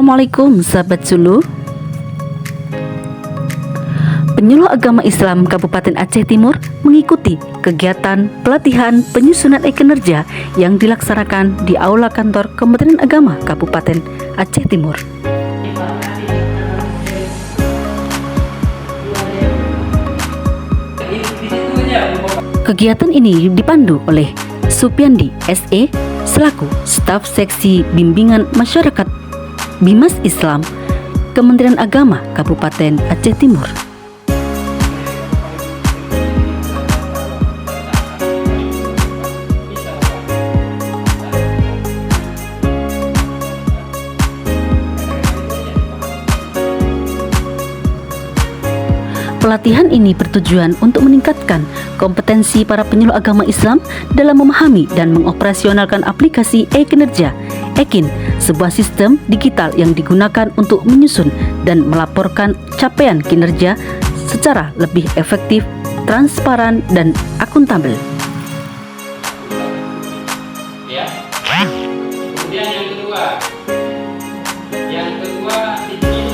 Assalamualaikum sahabat Sulu. Penyuluh Agama Islam Kabupaten Aceh Timur mengikuti kegiatan pelatihan penyusunan e-kinerja yang dilaksanakan di Aula Kantor Kementerian Agama Kabupaten Aceh Timur. Kegiatan ini dipandu oleh Supiandi SE selaku staf seksi bimbingan masyarakat Bimas Islam Kementerian Agama Kabupaten Aceh Timur. Pelatihan ini bertujuan untuk meningkatkan kompetensi para penyuluh agama Islam dalam memahami dan mengoperasionalkan aplikasi e-kinerja Ekin, sebuah sistem digital yang digunakan untuk menyusun dan melaporkan capaian kinerja secara lebih efektif, transparan, dan akuntabel. Ya. Kemudian yang kedua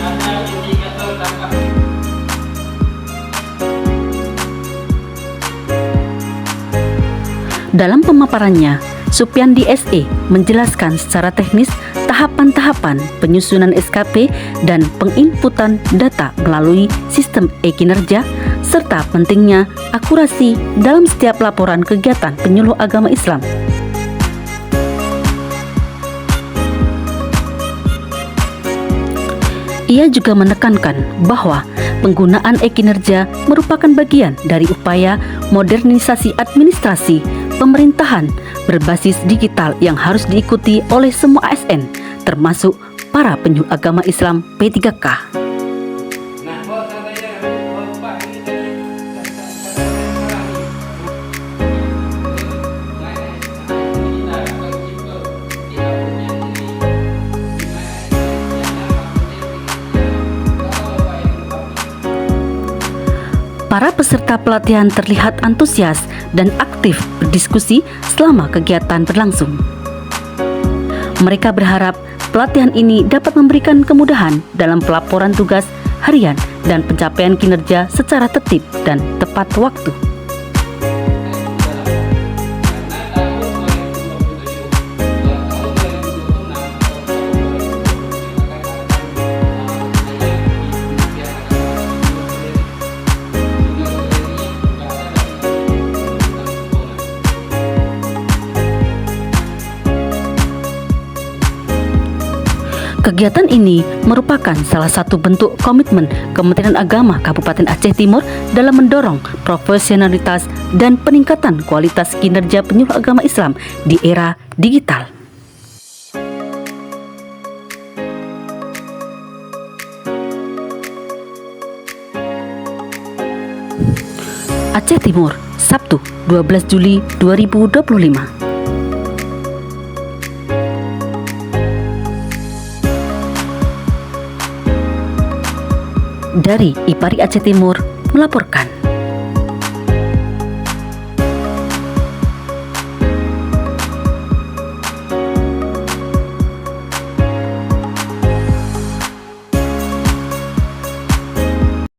ada indikator dampak. Dalam pemaparannya, Supiandi SE menjelaskan secara teknis tahapan-tahapan penyusunan SKP dan penginputan data melalui sistem e-kinerja, serta pentingnya akurasi dalam setiap laporan kegiatan penyuluh agama Islam. Ia juga menekankan bahwa penggunaan e-kinerja merupakan bagian dari upaya modernisasi administrasi pemerintahan berbasis digital yang harus diikuti oleh semua ASN, termasuk para penyuluh agama Islam P3K. Para peserta pelatihan terlihat antusias dan aktif berdiskusi selama kegiatan berlangsung. Mereka berharap pelatihan ini dapat memberikan kemudahan dalam pelaporan tugas harian dan pencapaian kinerja secara tertib dan tepat waktu. Kegiatan ini merupakan salah satu bentuk komitmen Kementerian Agama Kabupaten Aceh Timur dalam mendorong profesionalitas dan peningkatan kualitas kinerja penyuluh agama Islam di era digital. Aceh Timur, Sabtu 12 Juli 2025. Dari IPARI Aceh Timur melaporkan.